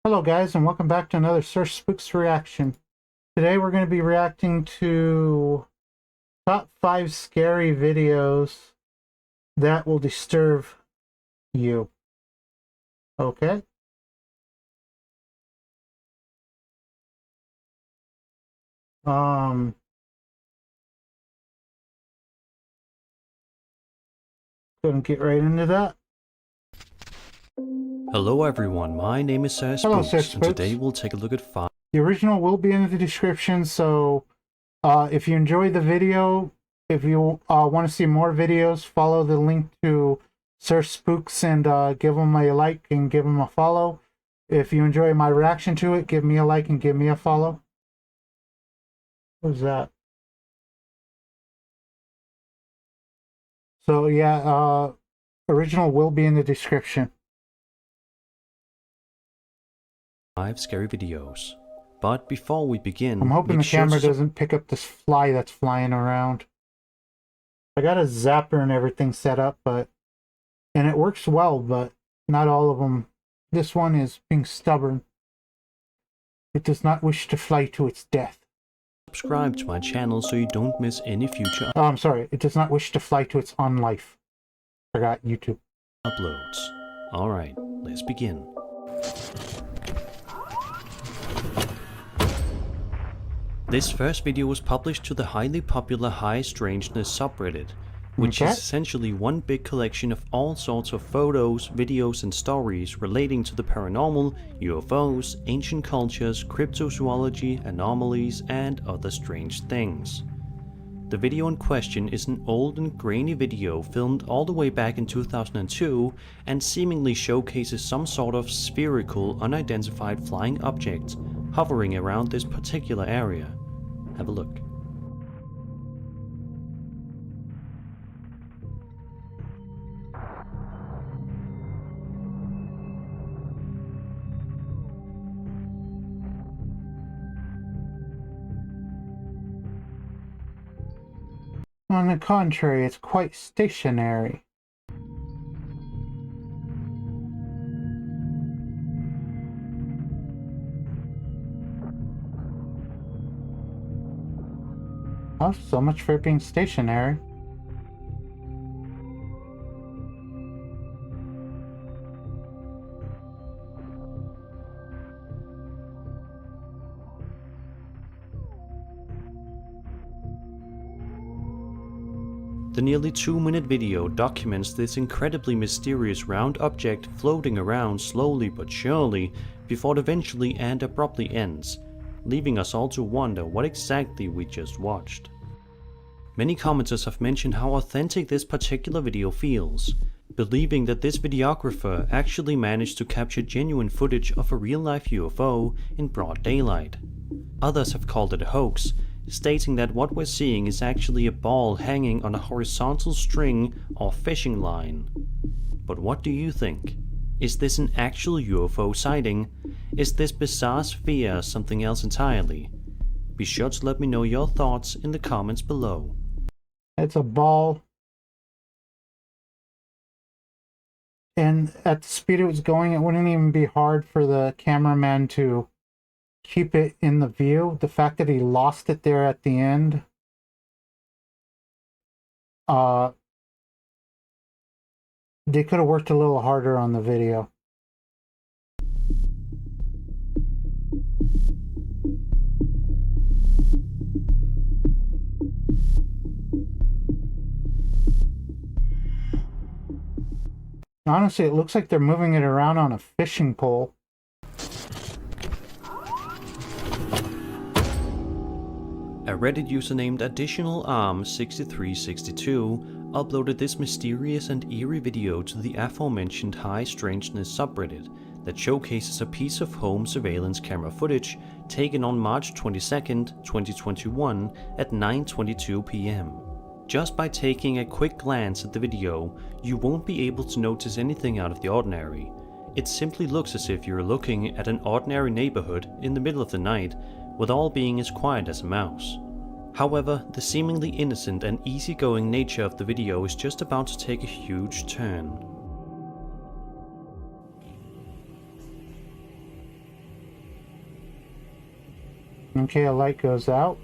Hello guys, and welcome back to another Sir Spooks reaction. Today we're going to be reacting to top 5 scary videos that will disturb you. Okay? Um, Gonna get right into that. Hello everyone, my name is Sir Hello, Spooks, Sir and Spooks. today we'll take a look at 5. The original will be in the description, so if you enjoy the video, if you want to see more videos, follow the link to Sir Spooks and give him a like and give him a follow. If you enjoy my reaction to it, give me a like and give me a follow. What's that? So yeah, original will be in the description. 5 scary videos. But before we begin, I'm hoping the make sure camera to doesn't pick up this fly that's flying around. I got a zapper and everything set up, and it works well, but not all of them. This one is being stubborn. It does not wish to fly to its death. subscribe to my channel so you don't miss any future Oh, I'm sorry. It does not wish to fly to its unlife. Forgot YouTube. uploads. Alright, let's begin. This first video was published to the highly popular High Strangeness subreddit, which is essentially one big collection of all sorts of photos, videos and stories relating to the paranormal, UFOs, ancient cultures, cryptozoology, anomalies and other strange things. The video in question is an old and grainy video filmed all the way back in 2002 and seemingly showcases some sort of spherical, unidentified flying object hovering around this particular area. Have a look. On the contrary, it's quite stationary. Oh, so much for it being stationary. The nearly 2-minute video documents this incredibly mysterious round object floating around slowly but surely before it eventually and abruptly ends, leaving us all to wonder what exactly we just watched. Many commenters have mentioned how authentic this particular video feels, believing that this videographer actually managed to capture genuine footage of a real-life UFO in broad daylight. Others have called it a hoax, stating that what we're seeing is actually a ball hanging on a horizontal string or fishing line. But what do you think? Is this an actual UFO sighting? Is this bizarre sphere something else entirely? Be sure to let me know your thoughts in the comments below. It's a ball. And at the speed it was going, it wouldn't even be hard for the cameraman to keep it in the view. The fact that he lost it there at the end, they could have worked a little harder on the video. Honestly, it looks like they're moving it around on a fishing pole. A Reddit user named AdditionalArm6362 uploaded this mysterious and eerie video to the aforementioned High Strangeness subreddit that showcases a piece of home surveillance camera footage taken on March 22nd, 2021 at 9:22 p.m. Just by taking a quick glance at the video, you won't be able to notice anything out of the ordinary. It simply looks as if you're looking at an ordinary neighborhood in the middle of the night, with all being as quiet as a mouse. However, the seemingly innocent and easygoing nature of the video is just about to take a huge turn. Okay, a light goes out.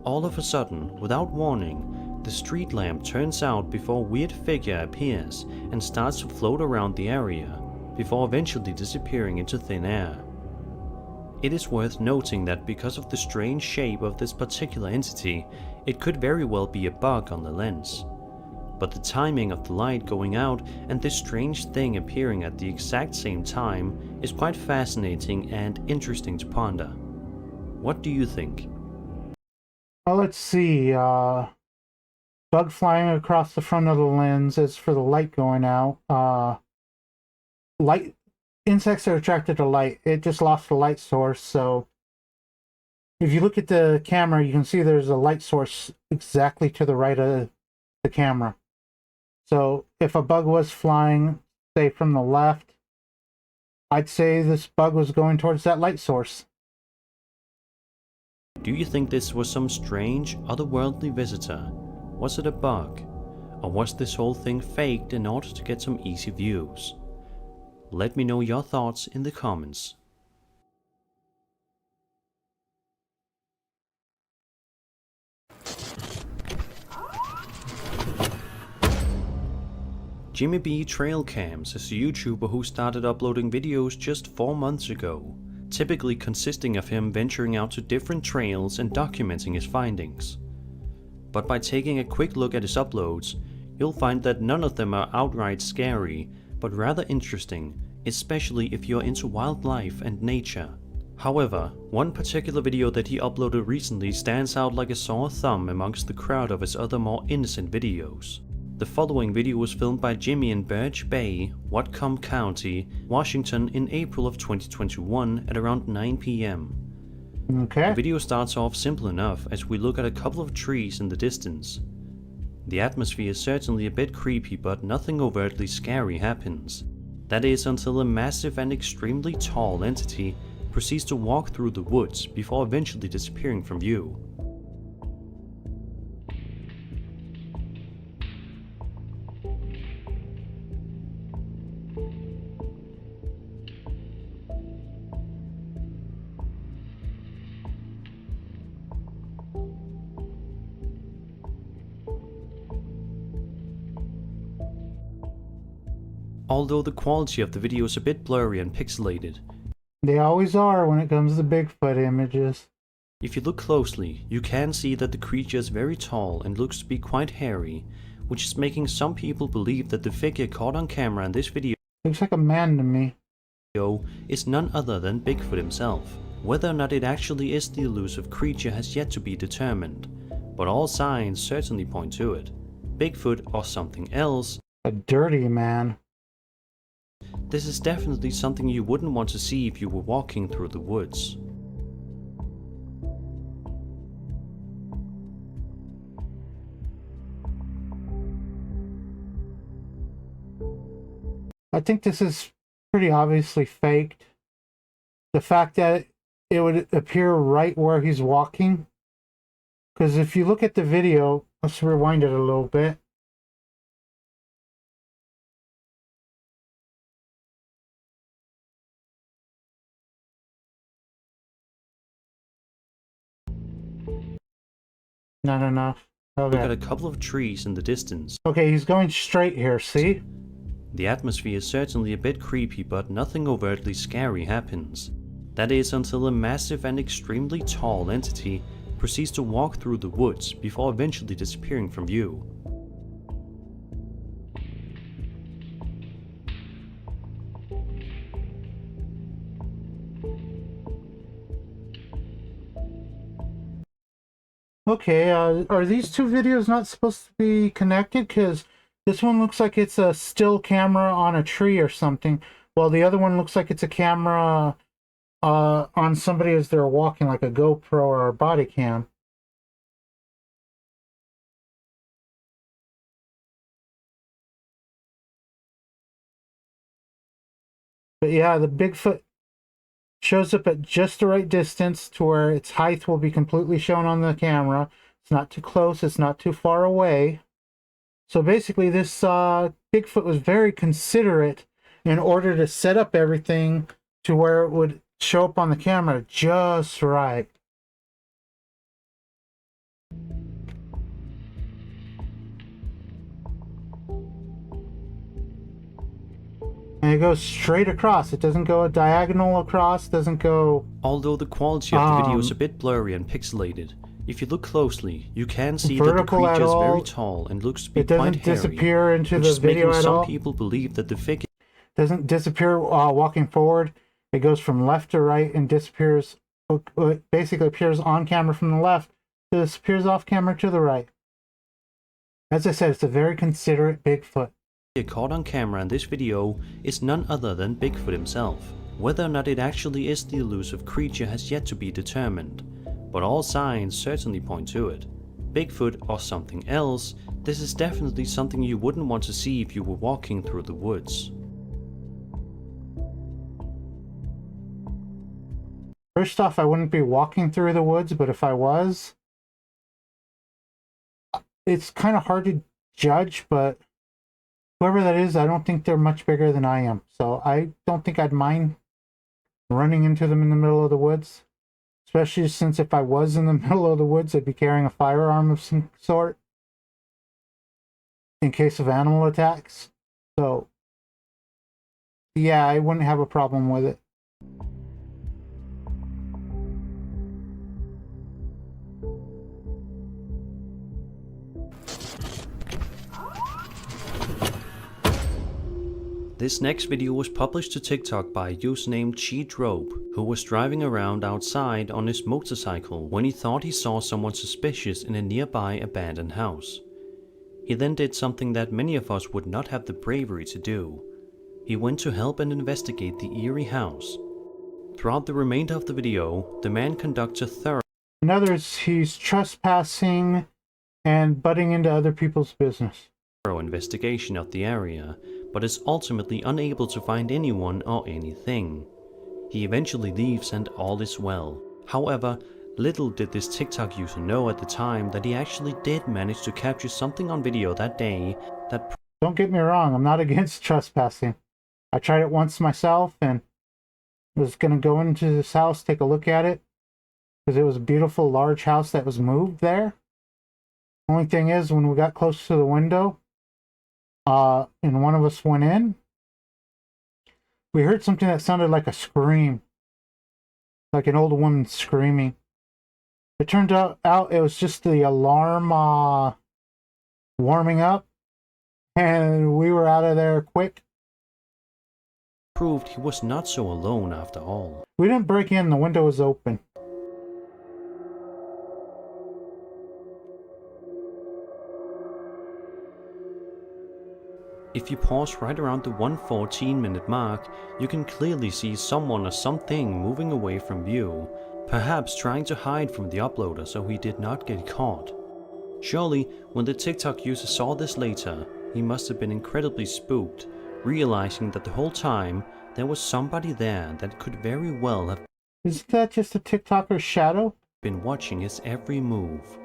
All of a sudden, without warning, the street lamp turns out before a weird figure appears and starts to float around the area, before eventually disappearing into thin air. It is worth noting that because of the strange shape of this particular entity, it could very well be a bug on the lens. But the timing of the light going out and this strange thing appearing at the exact same time is quite fascinating and interesting to ponder. What do you think? Well, let's see. Bug flying across the front of the lens is for the light going out. Light insects are attracted to light. It just lost the light source, so if you look at the camera, you can see there's a light source exactly to the right of the camera. So if a bug was flying, say from the left, I'd say this bug was going towards that light source. Do you think this was some strange, otherworldly visitor? Was it a bug? Or was this whole thing faked in order to get some easy views? Let me know your thoughts in the comments. Jimmy B Trailcams is a YouTuber who started uploading videos just 4 months ago, typically consisting of him venturing out to different trails and documenting his findings. But by taking a quick look at his uploads, you'll find that none of them are outright scary, but rather interesting, especially if you're into wildlife and nature. However, one particular video that he uploaded recently stands out like a sore thumb amongst the crowd of his other more innocent videos. The following video was filmed by Jimmy in Birch Bay, Whatcom County, Washington in April of 2021 at around 9 p.m. Okay. The video starts off simple enough as we look at a couple of trees in the distance. The atmosphere is certainly a bit creepy, but nothing overtly scary happens. That is until a massive and extremely tall entity proceeds to walk through the woods before eventually disappearing from view. Although the quality of the video is a bit blurry and pixelated, They always are when it comes to Bigfoot images. if you look closely, you can see that the creature is very tall and looks to be quite hairy, which is making some people believe that the figure caught on camera in this video Looks like a man to me. is none other than Bigfoot himself. Whether or not it actually is the elusive creature has yet to be determined, but all signs certainly point to it. Bigfoot or something else. A dirty man. This is definitely something you wouldn't want to see if you were walking through the woods. I think this is pretty obviously faked. The fact that it would appear right where he's walking. Because if you look at the video, let's rewind it a little bit. Not enough. Look at Okay. a couple of trees in the distance. Okay, he's going straight here, see? The atmosphere is certainly a bit creepy, but nothing overtly scary happens. That is until a massive and extremely tall entity proceeds to walk through the woods before eventually disappearing from view. Okay, are these two videos not supposed to be connected? Because this one looks like it's a still camera on a tree or something, while the other one looks like it's a camera on somebody as they're walking, like a GoPro or a body cam. But yeah, the Bigfoot shows up at just the right distance to where its height will be completely shown on the camera. It's not too close, it's not too far away. So basically this Bigfoot was very considerate in order to set up everything to where it would show up on the camera just right. And it goes straight across. It doesn't go a diagonal across, doesn't go... Although the quality of the video is a bit blurry and pixelated, if you look closely, you can see that the creature is very tall and looks to be quite hairy. It doesn't disappear into the video at all. Some people believe that the figure doesn't disappear walking forward. It goes from left to right and disappears. It basically appears on camera from the left, disappears off camera to the right. As I said, it's a very considerate Bigfoot. Caught on camera in this video is none other than Bigfoot himself. Whether or not it actually is the elusive creature has yet to be determined, but all signs certainly point to it. Bigfoot or something else, this is definitely something you wouldn't want to see if you were walking through the woods. First off, I wouldn't be walking through the woods, but if I was, it's kind of hard to judge, but whoever that is, I don't think they're much bigger than I am. So I don't think I'd mind running into them in the middle of the woods. Especially since if I was in the middle of the woods, I'd be carrying a firearm of some sort in case of animal attacks. So yeah, I wouldn't have a problem with it. This next video was published to TikTok by a user named Cheatrope, who was driving around outside on his motorcycle when he thought he saw someone suspicious in a nearby abandoned house. He then did something that many of us would not have the bravery to do. He went to help and investigate the eerie house. Throughout the remainder of the video, the man conducts a thorough In others, he's trespassing and butting into other people's business. Investigation of the area, but is ultimately unable to find anyone or anything. He eventually leaves and all is well. However, little did this TikTok user know at the time that he actually did manage to capture something on video that day that... Don't get me wrong, I'm not against trespassing. I tried it once myself and was going to go into this house, take a look at it, because it was a beautiful large house that was moved there. Only thing is, when we got close to the window, and one of us went in, we heard something that sounded like a scream. Like an old woman screaming. It turned out it was just the alarm warming up, and we were out of there quick. Proved he was not so alone after all. We didn't break in, the window was open. If you pause right around the 1:14-minute mark, you can clearly see someone or something moving away from view, perhaps trying to hide from the uploader so he did not get caught. Surely, when the TikTok user saw this later, he must have been incredibly spooked, realizing that the whole time there was somebody there that could very well have Isn't that just a TikToker's shadow? been watching his every move.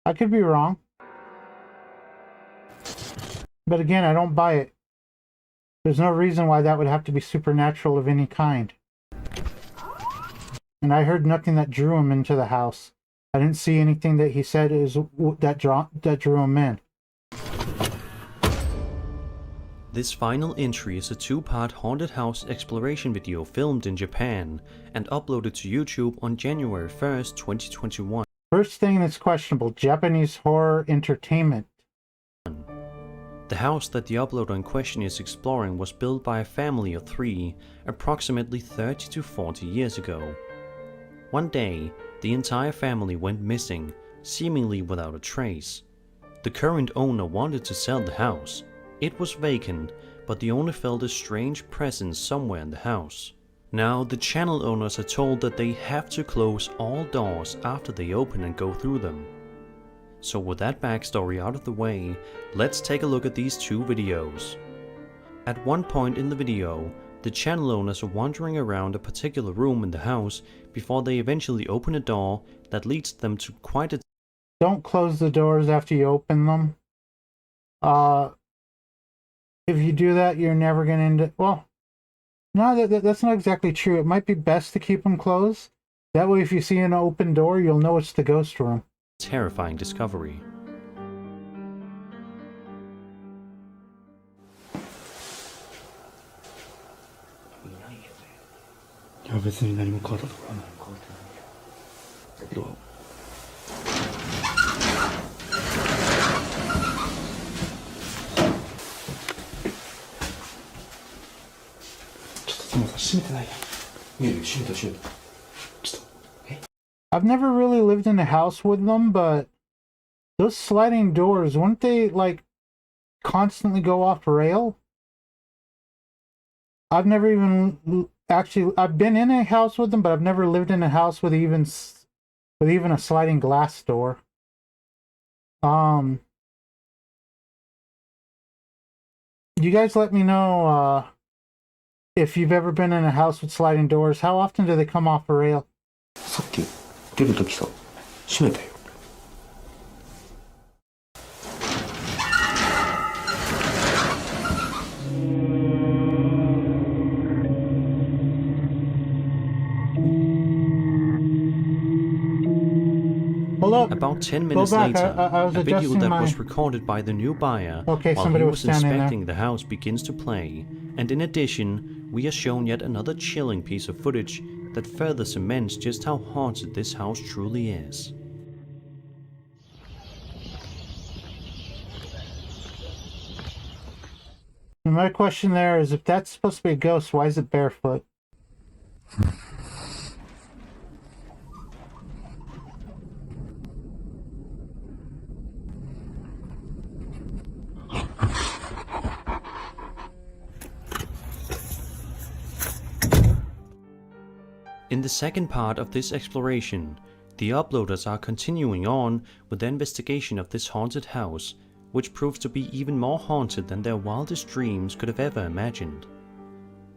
I could be wrong. But again, I don't buy it. There's no reason why that would have to be supernatural of any kind. And I heard nothing that drew him into the house. I didn't see anything that he said that drew him in. This final entry is a two-part haunted house exploration video filmed in Japan and uploaded to YouTube on January 1st, 2021. First thing that's questionable, Japanese horror entertainment. The house that the uploader in question is exploring was built by a family of 3 approximately 30 to 40 years ago. One day, the entire family went missing, seemingly without a trace. The current owner wanted to sell the house. It was vacant, but the owner felt a strange presence somewhere in the house. Now, the channel owners are told that they have to close all doors after they open and go through them. So with that backstory out of the way, let's take a look at these 2 videos. At one point in the video, The channel owners are wandering around a particular room in the house before they eventually open a door that leads them to quite a... Don't close the doors after you open them. If you do that, you're never going to end up... Well, no, that's not exactly true. It might be best to keep them closed. That way, if you see an open door, you'll know it's the ghost room. terrifying discovery. I've never really lived in a house with them, but those sliding doors, wouldn't they, like, constantly go off rail? I've never even... Actually, I've been in a house with them, but I've never lived in a house with even a sliding glass door. You guys let me know, if you've ever been in a house with sliding doors. How often do they come off a rail? さっき出るときさ、閉めたよ。Hold up. About 10 minutes back. later, I was a video adjusting that my... was recorded by the new buyer Okay, while somebody he was was standing there. inspecting the house begins to play, and in addition, we are shown yet another chilling piece of footage that further cements just how haunted this house truly is. And my question there is, if that's supposed to be a ghost, why is it barefoot? In the second part of this exploration, the uploaders are continuing on with their investigation of this haunted house, which proves to be even more haunted than their wildest dreams could have ever imagined.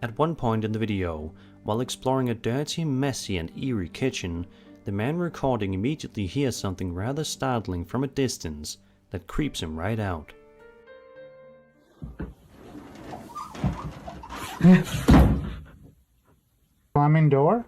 At one point in the video, while exploring a dirty, messy and eerie kitchen, the man recording immediately hears something rather startling from a distance that creeps him right out. Slamming door?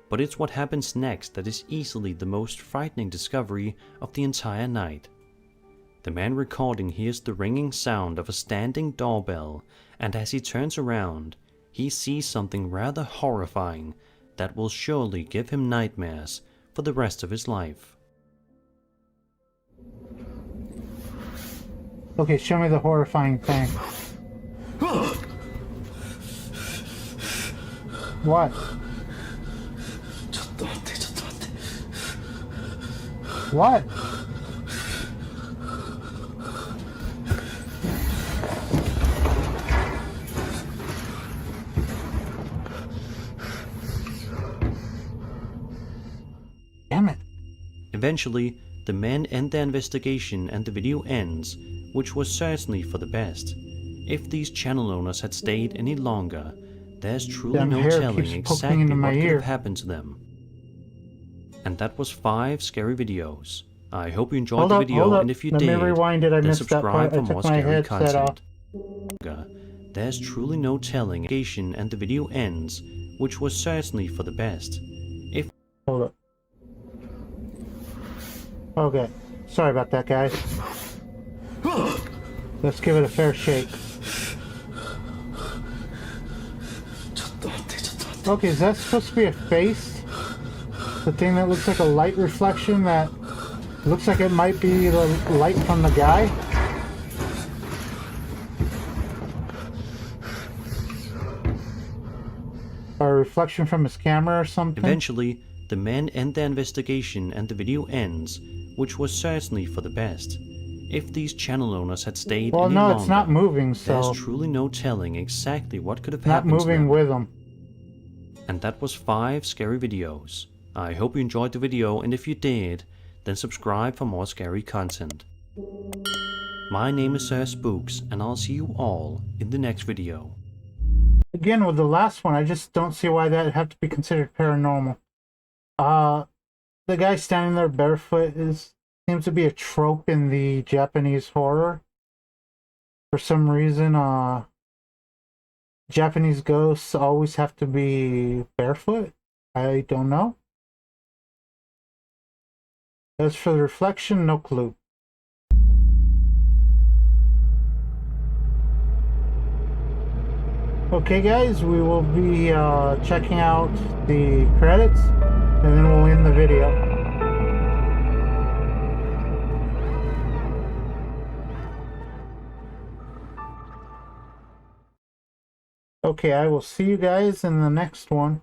But it's what happens next that is easily the most frightening discovery of the entire night. The man recording hears the ringing sound of a standing doorbell, and as he turns around, he sees something rather horrifying that will surely give him nightmares for the rest of his life. Okay, show me the horrifying thing. What? What? Damn it. Eventually, the men end their investigation and the video ends, which was certainly for the best. If these channel owners had stayed any longer, there's truly Damn no hair telling keeps poking exactly into what my could ear. have happened to them. And that was 5 scary videos. I hope you enjoyed Hold the up, video, hold up. and if you Let did, me rewind it. I then missed that subscribe part. I for more took my scary headset off. content. There's truly no telling and the video ends, which was certainly for the best. If Hold up. Okay. Sorry about that, guys. Let's give it a fair shake. Okay, is that supposed to be a face? The thing that looks like a light reflection that looks like it might be the light from the guy? Or a reflection from his camera or something? eventually, the men end their investigation and the video ends, which was certainly for the best. If these channel owners had stayed Well, any no, longer, it's not moving, there's so truly no telling exactly what could have not happened to moving them. with them. And that was 5 scary videos. I hope you enjoyed the video, and if you did, then subscribe for more scary content. My name is Sir Spooks, and I'll see you all in the next video. again, with the last one, I just don't see why that would have to be considered paranormal. The guy standing there barefoot seems to be a trope in the Japanese horror. For some reason, Japanese ghosts always have to be barefoot. I don't know. As for the reflection, no clue. Okay guys, we will be checking out the credits and then we'll end the video. Okay, I will see you guys in the next one.